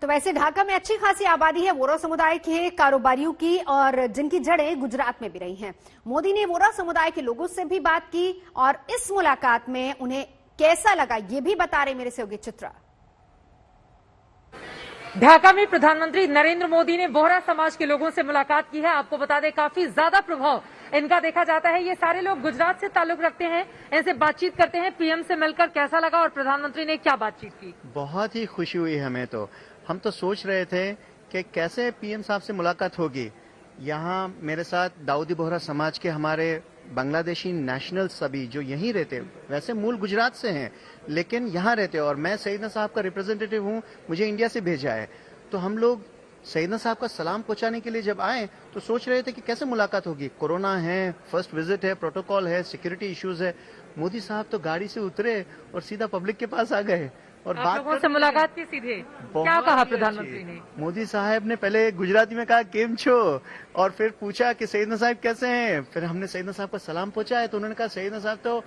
तो वैसे ढाका में अच्छी खासी आबादी है वोरा समुदाय के कारोबारियों की, और जिनकी जड़ें गुजरात में भी रही हैं। मोदी ने वोरा समुदाय के लोगों से भी बात की और इस मुलाकात में उन्हें कैसा लगा ये भी बता रहे मेरे सहयोगी चित्रा। ढाका में प्रधानमंत्री नरेंद्र मोदी ने बोहरा समाज के लोगों से मुलाकात की है। आपको बता दें, काफी ज्यादा प्रभाव इनका देखा जाता है। ये सारे लोग गुजरात से ताल्लुक रखते हैं, इनसे बातचीत करते हैं। पीएम से मिलकर कैसा लगा और प्रधानमंत्री ने क्या बातचीत की? बहुत ही खुशी हुई हमें। तो हम तो सोच रहे थे कि कैसे पीएम साहब से मुलाकात होगी। यहाँ मेरे साथ दाऊदी बोहरा समाज के हमारे बांग्लादेशी नेशनल सभी जो यहीं रहते, वैसे मूल गुजरात से हैं लेकिन यहाँ रहते, और मैं सईदना साहब का रिप्रेजेंटेटिव हूँ, मुझे इंडिया से भेजा है। तो हम लोग सईदना साहब का सलाम पहुंचाने के लिए जब आए तो सोच रहे थे कि कैसे मुलाकात होगी। कोरोना है, फर्स्ट विजिट है, प्रोटोकॉल है, सिक्योरिटी इश्यूज है। मोदी साहब तो गाड़ी से उतरे और सीधा पब्लिक के पास आ गए और आप लोगों से मुलाकात की सीधे। क्या कहा प्रधानमंत्री ने? मोदी साहब ने पहले गुजराती में कहा केम छो, और फिर पूछा कि सईदना साहब कैसे हैं। फिर हमने सईदना साहब का सलाम पहुंचाया तो उन्होंने कहा सईदना साहब तो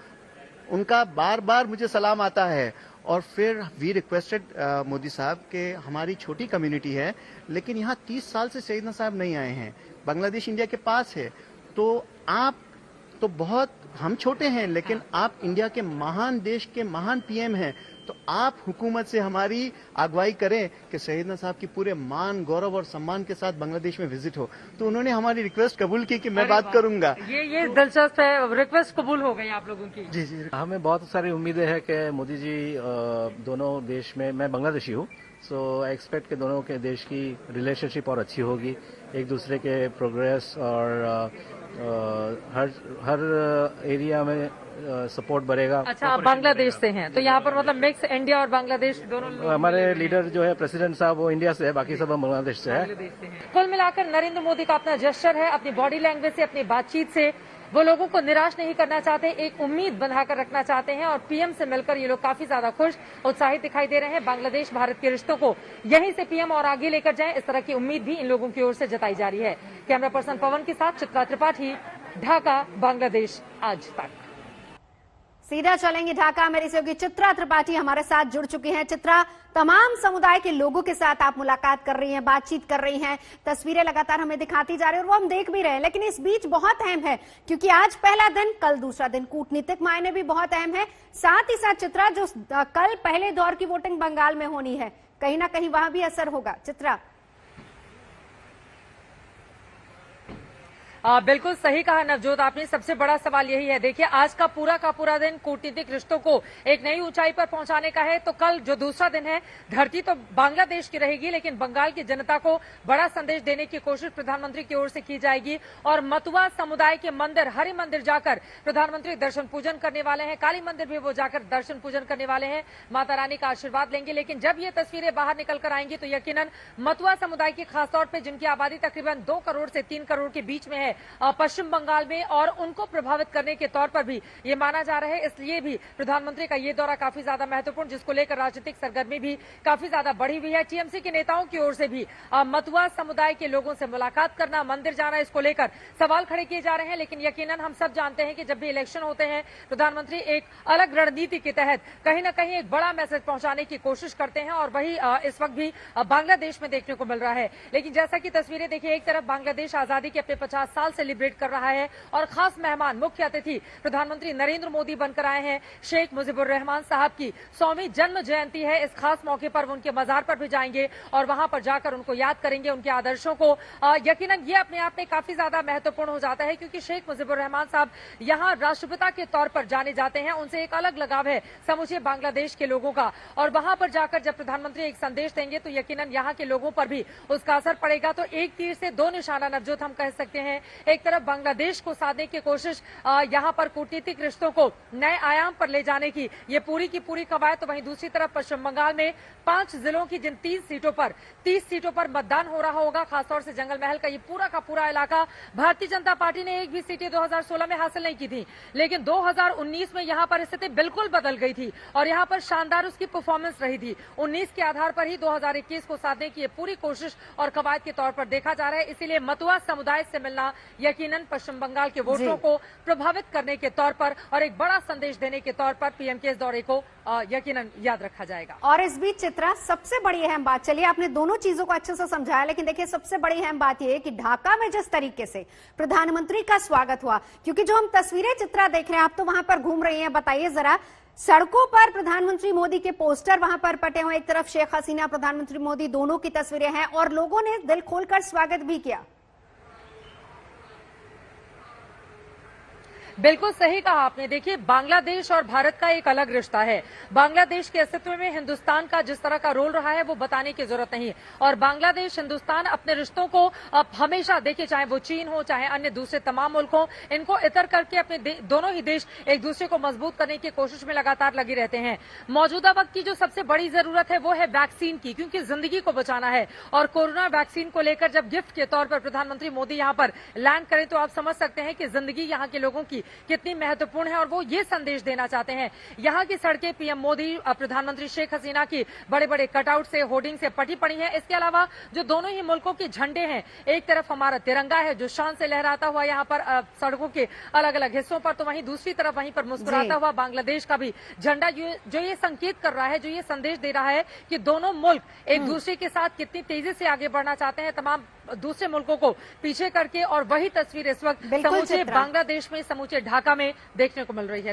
उनका बार बार मुझे सलाम आता है। और फिर वी रिक्वेस्टेड मोदी साहब के हमारी छोटी कम्युनिटी है लेकिन यहाँ 30 साल से सईदना साहब नहीं आए हैं, बांग्लादेश इंडिया के पास है, तो आप तो बहुत हम छोटे हैं लेकिन आप इंडिया के महान देश के महान पीएम हैं, तो आप हुकूमत से हमारी अगुवाई करें कि सईदना साहब की पूरे मान, गौरव और सम्मान के साथ बांग्लादेश में विजिट हो। तो उन्होंने हमारी रिक्वेस्ट कबूल की कि मैं बात करूंगा। ये दिलचस्प है, रिक्वेस्ट कबूल हो गई आप लोगों की। जी जी, हमें बहुत सारी उम्मीदें हैं कि मोदी जी दोनों देश में, मैं बांग्लादेशी हूँ, सो आई एक्सपेक्ट कि दोनों के देश की रिलेशनशिप और अच्छी होगी, एक दूसरे के प्रोग्रेस और हर एरिया में सपोर्ट बढ़ेगा। अच्छा, आप बांग्लादेश से हैं तो यहाँ पर मतलब मिक्स इंडिया और बांग्लादेश दोनों। हमारे लीडर जो है प्रेसिडेंट साहब वो इंडिया से है, बाकी सब हम बांग्लादेश से है। कुल मिलाकर नरेंद्र मोदी का अपना जेस्चर है, अपनी बॉडी लैंग्वेज से, अपनी बातचीत से वो लोगों को निराश नहीं करना चाहते, एक उम्मीद बनाकर रखना चाहते हैं। और पीएम से मिलकर ये लोग काफी ज्यादा खुश, उत्साहित दिखाई दे रहे हैं। बांग्लादेश भारत के रिश्तों को यहीं से पीएम और आगे लेकर जाएं, इस तरह की उम्मीद भी इन लोगों की ओर से जताई जा रही है। कैमरा पर्सन पवन के साथ चित्रा त्रिपाठी, ढाका, बांग्लादेश आज तक। सीधा चलेंगे ढाका, मेरी सहयोगी चित्रा त्रिपाठी हमारे साथ जुड़ चुकी हैं। चित्रा, तमाम समुदाय के लोगों के साथ आप मुलाकात कर रही हैं, बातचीत कर रही हैं, तस्वीरें लगातार हमें दिखाती जा रही है और वो हम देख भी रहे हैं, लेकिन इस बीच बहुत अहम है क्योंकि आज पहला दिन, कल दूसरा दिन, कूटनीतिक मायने भी बहुत अहम है। साथ ही साथ चित्रा, जो कल पहले दौर की वोटिंग बंगाल में होनी है, कहीं ना कहीं वहां भी असर होगा। चित्रा, बिल्कुल सही कहा नवजोत आपने। सबसे बड़ा सवाल यही है, देखिए आज का पूरा दिन कूटनीतिक रिश्तों को एक नई ऊंचाई पर पहुंचाने का है। तो कल जो दूसरा दिन है, धरती तो बांग्लादेश की रहेगी लेकिन बंगाल की जनता को बड़ा संदेश देने की कोशिश प्रधानमंत्री की ओर से की जाएगी। और मतुआ समुदाय के मंदिर, हरि मंदिर जाकर प्रधानमंत्री दर्शन पूजन करने वाले हैं, काली मंदिर भी वो जाकर दर्शन पूजन करने वाले हैं, माता रानी का आशीर्वाद लेंगे। लेकिन जब ये तस्वीरें बाहर निकल कर आएंगी तो यकीनन मतुआ समुदाय की, खासतौर पर जिनकी आबादी तकरीबन 2 करोड़ से 3 करोड़ के बीच में है पश्चिम बंगाल में, और उनको प्रभावित करने के तौर पर भी ये माना जा रहा है। इसलिए भी प्रधानमंत्री का ये दौरा काफी ज्यादा महत्वपूर्ण, जिसको लेकर राजनीतिक सरगर्मी भी काफी ज्यादा बढ़ी हुई है। टीएमसी के नेताओं की ओर से भी मतुआ समुदाय के लोगों से मुलाकात करना, मंदिर जाना, इसको लेकर सवाल खड़े किए जा रहे हैं। लेकिन यकीनन हम सब जानते हैं कि जब भी इलेक्शन होते हैं, प्रधानमंत्री एक अलग रणनीति के तहत कहीं ना कहीं एक बड़ा मैसेज पहुंचाने की कोशिश करते हैं, और वही इस वक्त भी बांग्लादेश में देखने को मिल रहा है। लेकिन जैसा कि तस्वीरें देखिए, एक तरफ बांग्लादेश आजादी के अपने 50 साल सेलिब्रेट कर रहा है और खास मेहमान, मुख्य अतिथि प्रधानमंत्री नरेंद्र मोदी बनकर आए हैं। शेख मुजीबुर रहमान साहब की 100वीं जन्म जयंती है, इस खास मौके पर वो उनके मजार पर भी जाएंगे और वहां पर जाकर उनको याद करेंगे, उनके आदर्शों को। यकीनन ये अपने आप में काफी ज्यादा महत्वपूर्ण हो जाता है क्योंकि शेख मुजीबुर रहमान साहब यहाँ राष्ट्रपिता के तौर पर जाने जाते हैं, उनसे एक अलग लगाव है समूचे बांग्लादेश के लोगों का। और वहां पर जाकर जब प्रधानमंत्री एक संदेश देंगे तो यकीनन यहाँ के लोगों पर भी उसका असर पड़ेगा। तो एक तीर से दो निशाना नवजोत हम कह सकते हैं। एक तरफ बांग्लादेश को साधने की कोशिश, यहां पर कूटनीतिक रिश्तों को नए आयाम पर ले जाने की ये पूरी की पूरी कवायद। तो वहीं दूसरी तरफ पश्चिम बंगाल में 5 जिलों की जिन 30 सीटों पर मतदान हो रहा होगा, खासतौर से जंगल महल का ये पूरा का पूरा इलाका, भारतीय जनता पार्टी ने एक भी सीटें 2016 में हासिल नहीं की थी, लेकिन 2019 में यहां पर स्थिति बिल्कुल बदल गई थी और यहां पर शानदार उसकी परफॉर्मेंस रही थी। 19 के आधार पर ही 2021 को साधने की ये पूरी कोशिश और कवायद के तौर पर देखा जा रहा है। इसीलिए मतुआ समुदाय से मिलना, यकीनन पश्चिम बंगाल के वोटरों को प्रभावित करने के तौर पर और एक बड़ा संदेश देने के तौर पर पीएम के इस दौरे को यकीनन याद रखा जाएगा। और इस बीच चित्रा, सबसे बड़ी अहम बात, चलिए आपने दोनों चीजों को अच्छे से समझाया, लेकिन देखिए सबसे बड़ी अहम बात यह है कि ढाका में जिस तरीके से प्रधानमंत्री का स्वागत हुआ, क्योंकि जो हम तस्वीरें चित्रा देख रहे हैं, आप तो वहां पर घूम रही हैं, बताइए जरा, सड़कों पर प्रधानमंत्री मोदी के पोस्टर वहां पर पटे हुए, एक तरफ शेख हसीना, प्रधानमंत्री मोदी, दोनों की तस्वीरें हैं और लोगों ने दिल खोलकर स्वागत भी किया। बिल्कुल सही कहा आपने। देखिए, बांग्लादेश और भारत का एक अलग रिश्ता है। बांग्लादेश के अस्तित्व में हिंदुस्तान का जिस तरह का रोल रहा है वो बताने की जरूरत नहीं, और बांग्लादेश हिंदुस्तान अपने रिश्तों को हमेशा, देखिए चाहे वो चीन हो चाहे अन्य दूसरे तमाम मुल्क हो, इनको इतर करके अपने दोनों ही देश एक दूसरे को मजबूत करने की कोशिश में लगातार लगे रहते हैं। मौजूदा वक्त की जो सबसे बड़ी जरूरत है वो है वैक्सीन की, क्योंकि जिंदगी को बचाना है। और कोरोना वैक्सीन को लेकर जब गिफ्ट के तौर पर प्रधानमंत्री मोदी यहाँ पर लैंड करें तो आप समझ सकते हैं कि जिंदगी यहाँ के लोगों की कितनी महत्वपूर्ण है, और वो ये संदेश देना चाहते हैं। यहाँ की सड़कें पीएम मोदी, प्रधानमंत्री शेख हसीना की बड़े बड़े कटआउट से, होर्डिंग से पटी पड़ी हैं। इसके अलावा जो दोनों ही मुल्कों के झंडे हैं, एक तरफ हमारा तिरंगा है जो शान से लहराता हुआ यहाँ पर सड़कों के अलग अलग हिस्सों पर, तो वहीं दूसरी तरफ वहीं पर मुस्कुराता हुआ बांग्लादेश का भी झंडा, जो ये संकेत कर रहा है, जो ये संदेश दे रहा है कि दोनों मुल्क एक दूसरे के साथ कितनी तेजी से आगे बढ़ना चाहते हैं, तमाम दूसरे मुल्कों को पीछे करके। और वही तस्वीर इस वक्त समूचे बांग्लादेश में, समूचे ढाका में देखने को मिल रही है।